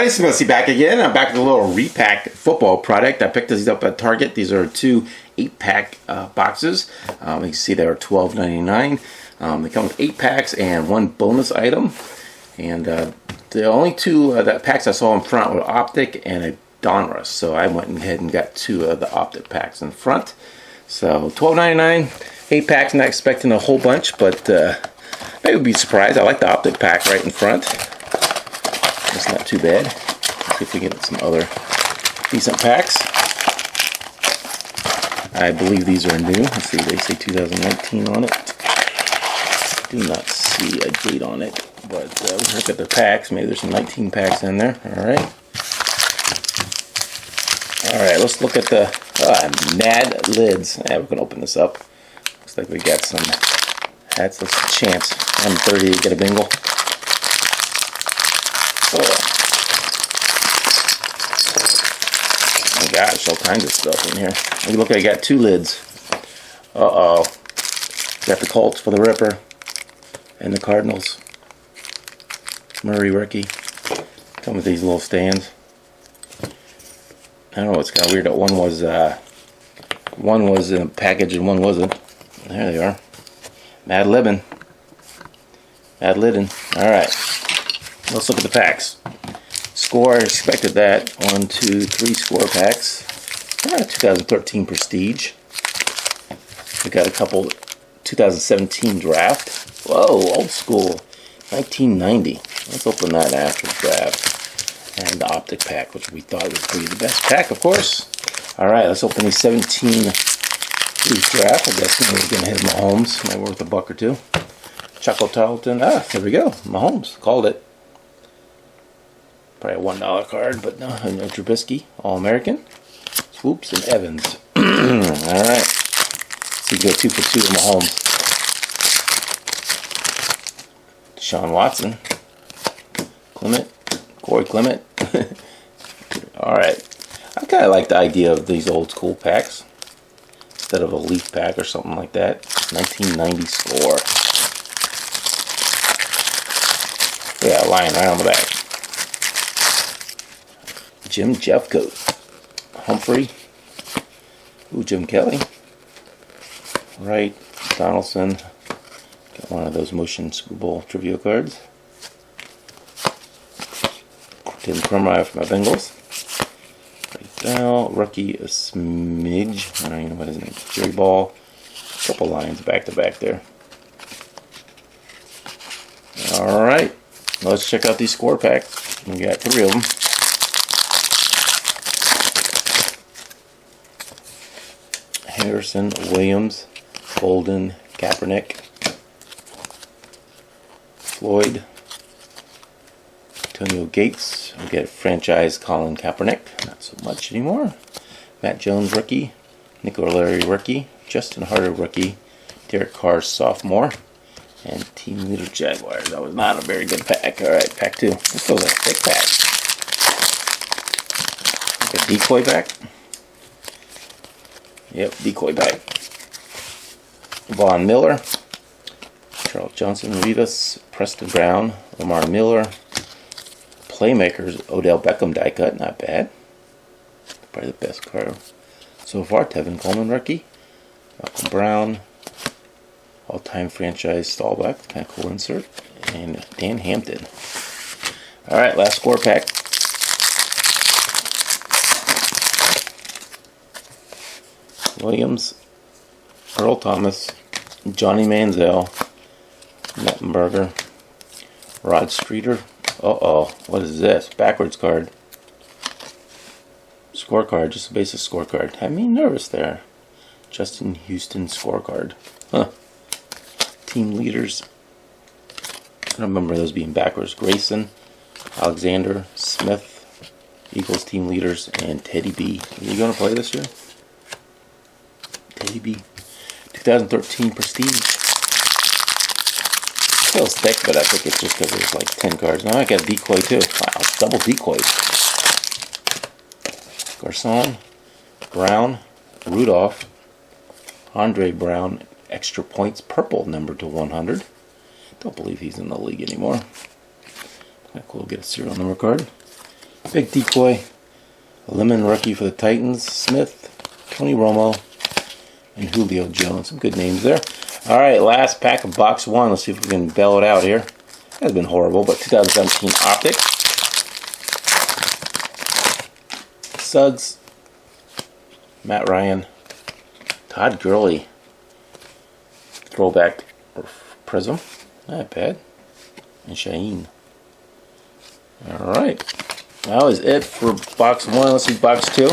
everybody, it's Missy back again. I'm back with a little repack football product. I picked these up at Target. These are two 8-pack boxes. You can see they're $12.99. They come with 8 packs and one bonus item. And the only two that packs I saw in front were Optic and a Donruss. So I went ahead and got 2 of the Optic packs in front. So $12.99, 8 packs. Not expecting a whole bunch, but maybe be surprised. I like the Optic pack right in front. It's not too bad. Let's see if we can get some other decent packs. I believe these are new. Let's see, they say 2019 on it. Do not see a date on it, but we'll look at the packs. Maybe there's some 19 packs in there. Alright, let's look at the Mad Lids. Yeah, we're going to open this up. Looks like we got some hats. Let's chance. 130 to get a bingo. Oh my gosh, all kinds of stuff in here. Look, I got 2 lids. Uh-oh. Got the Colts for the Ripper. And the Cardinals. Murray rookie. Come with these little stands. I don't know, it's kind of weird that one was in a package and one wasn't. There they are. Mad Liddin. Alright. Let's look at the packs. Score, I expected that. 1, 2, 3 score packs. 2013 Prestige. We got a couple 2017 Draft. Whoa, old school. 1990. Let's open that after the draft. And the Optic pack, which we thought was pretty the best pack, of course. Alright, let's open the 17 Draft. I guess we're going to hit Mahomes. Might worth $1 or $2. Chuckle Tarleton. There we go. Mahomes. Called it. Probably a $1 card, but no. Trubisky, All-American. Swoops and Evans. Alright. So you go 2 for 2 with Mahomes. Sean Watson. Corey Clement. Alright. I kind of like the idea of these old school packs. Instead of a Leaf pack or something like that. 1990 score. Yeah, lying right on the back. Jim Jeffcoat. Humphrey. Ooh, Jim Kelly. Wright. Donaldson. Got one of those motion Super Bowl trivia cards. Tim Krumrie for my Bengals. Right now, rookie a smidge. I don't even know what his name is. Jerry Ball. Couple lines back to back there. Alright. Let's check out these score packs. We got 3 of them. Harrison, Williams, Golden, Kaepernick, Floyd, Antonio Gates. We get franchise Colin Kaepernick. Not so much anymore. Matt Jones, rookie. Nick O'Leary, rookie. Justin Harder, rookie. Derek Carr, sophomore. And Team Leader Jaguars. That was not a very good pack. Alright, pack 2. This was a thick pack. Like a decoy pack. Yep, decoy pack. Von Miller. Charles Johnson, Rivas, Preston Brown, Lamar Miller. Playmakers, Odell Beckham die cut. Not bad. Probably the best card so far. Tevin Coleman, rookie. Malcolm Brown. All-time franchise Staubach, kind of cool insert, and Dan Hampton. Alright, last score pack. Williams, Earl Thomas, Johnny Manziel, Mettenberger, Rod Streeter. What is this? Backwards card. Scorecard, just a basic scorecard. Had me nervous there. Justin Houston scorecard. Team leaders. I don't remember those being backwards. Grayson, Alexander, Smith, Eagles team leaders, and Teddy B. Are you going to play this year? Teddy B. 2013 Prestige. Feels thick, but I think it's just because there's like 10 cards. Now I got decoy too. Wow, double decoys. Garcon, Brown, Rudolph, Andre Brown, extra points, purple, number to 100. Don't believe he's in the league anymore. Kind of cool to get a serial number card. Big decoy. A lemon rookie for the Titans. Smith, Tony Romo, and Julio Jones. Some good names there. All right, last pack of box one. Let's see if we can bail it out here. That's been horrible, but 2017 Optic. Suggs, Matt Ryan, Todd Gurley, throwback Prism, not bad, and Shaheen. All right, that was it for box one. Let's see box two.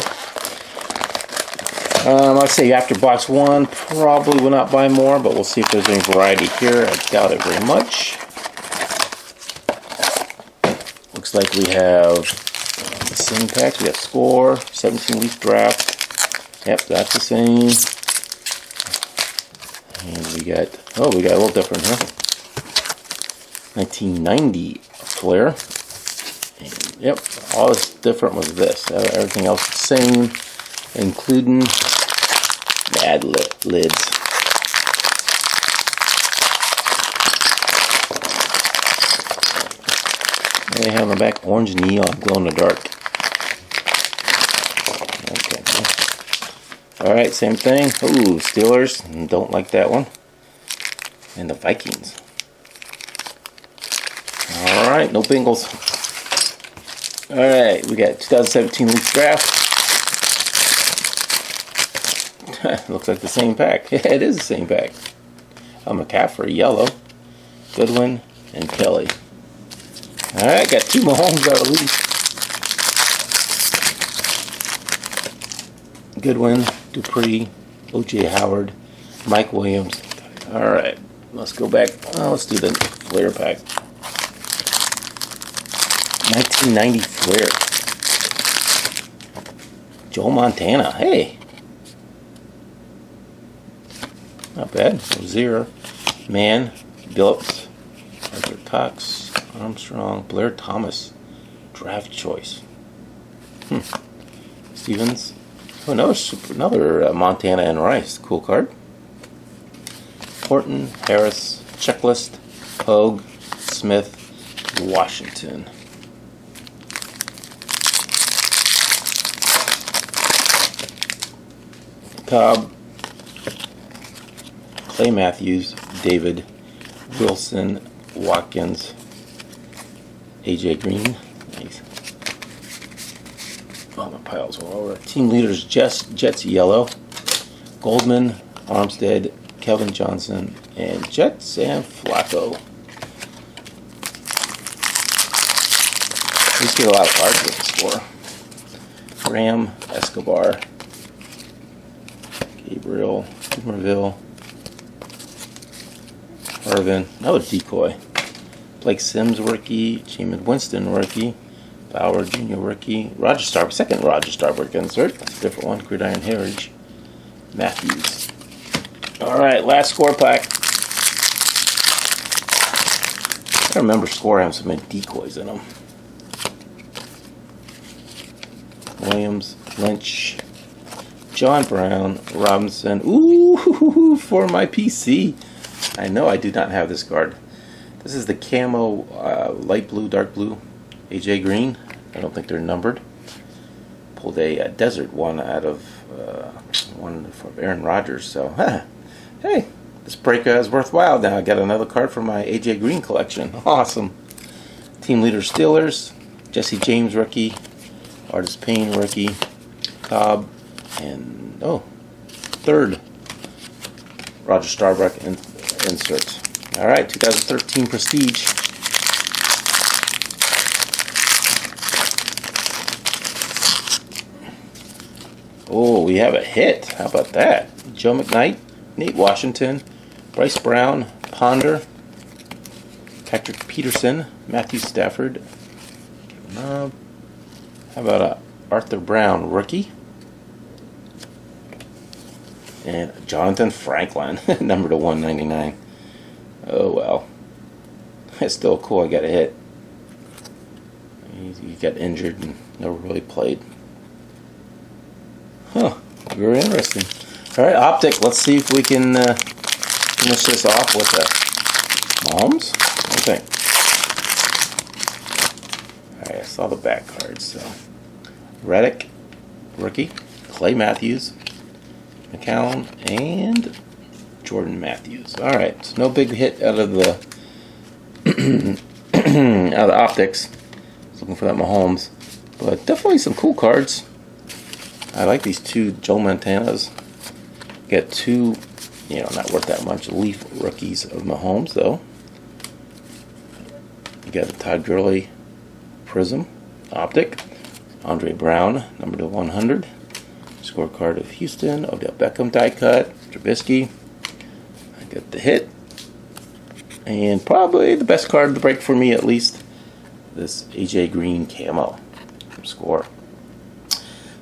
I'd say after box one, probably will not buy more, but we'll see if there's any variety here. I doubt it very much. Looks like we have the same pack. We got Score, 17-leaf draft. Yep, that's the same. And we got a little different here. 1990 Flair. And, yep, all that's different was this. Everything else the same, including bad lids. They have on the back orange neon, glow in the dark. Okay. All right, same thing. Ooh, Steelers. Don't like that one. And the Vikings. All right, no Bengals. All right, we got 2017 Leaf Draft. Looks like the same pack. Yeah, it is the same pack. McCaffrey, yellow. Goodwin, and Kelly. Alright, got two Mahomes out of Leaf. Goodwin, Dupree, O.J. Howard, Mike Williams. Alright, let's go back. Let's do the Flair pack. 1990 Flair. Joe Montana. Hey. Not bad. Rozier, Mann, Billups, Arthur Cox, Armstrong, Blair Thomas, draft choice. Stevens. Oh, another Montana and Rice. Cool card. Horton, Harris, Checklist, Pogue, Smith, Washington. Cobb, Clay Matthews, David, Wilson, Watkins, AJ Green. Nice. Oh, my piles all over. Team leaders, Jets yellow. Goldman, Armstead, Kelvin Johnson, and Jets and Flacco. We get a lot of cards with the Score. Graham, Escobar, Gabriel, Merville, Irvin, another decoy. Blake Sims rookie, Jameis Winston rookie, Bauer Jr. rookie, Roger Starbuck, second Roger Starbuck insert. That's a different one. Gridiron Heritage, Matthews. All right, last Score pack. I remember Score having so many decoys in them. Williams, Lynch, John Brown, Robinson. Ooh, for my PC. I know I do not have this card. This is the camo light blue, dark blue, AJ Green. I don't think they're numbered. Pulled a desert one out of one from Aaron Rodgers. So, hey, this break is worthwhile now. I got another card from my AJ Green collection. Awesome. Team leader Steelers, Jesse James rookie, Artist Payne rookie, Cobb, and third Roger Starbuck insert. All right, 2013 Prestige. Oh, we have a hit. How about that? Joe McKnight, Nate Washington, Bryce Brown, Ponder, Patrick Peterson, Matthew Stafford. How about Arthur Brown, rookie? And Jonathan Franklin, number to 199. Oh, well. It's still cool. I got a hit. He got injured and never really played. Huh. Very interesting. All right, Optic. Let's see if we can finish this off with the Mahomes. What do you think? All right, That's all the back cards. So Reddick, rookie, Clay Matthews, McCown, and Jordan Matthews. All right, so no big hit out of the out of the optics. Looking for that Mahomes, but definitely some cool cards. I like these two Joe Montanas. Get two, not worth that much, Leaf rookies of Mahomes though. You got the Todd Gurley Prism Optic, Andre Brown number to 100, scorecard of Houston, Odell Beckham die cut, Trubisky. I got the hit, and probably the best card to break for me at least, this AJ Green camo from Score.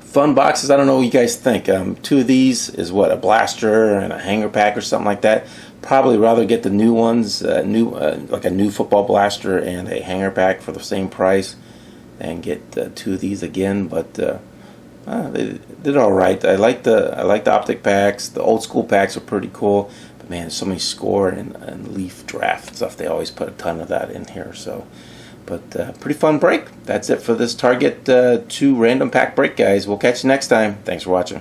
Fun boxes. I don't know what you guys think. Two of these is what, a blaster and a hanger pack or something like that. Probably rather get the new ones, like a new football blaster and a hanger pack for the same price, and get two of these again. But they did all right. I like the optic packs. The old school packs are pretty cool. But man, so many Score and Leaf draft stuff. They always put a ton of that in here. So. But pretty fun break. That's it for this Target 2 random pack break, guys. We'll catch you next time. Thanks for watching.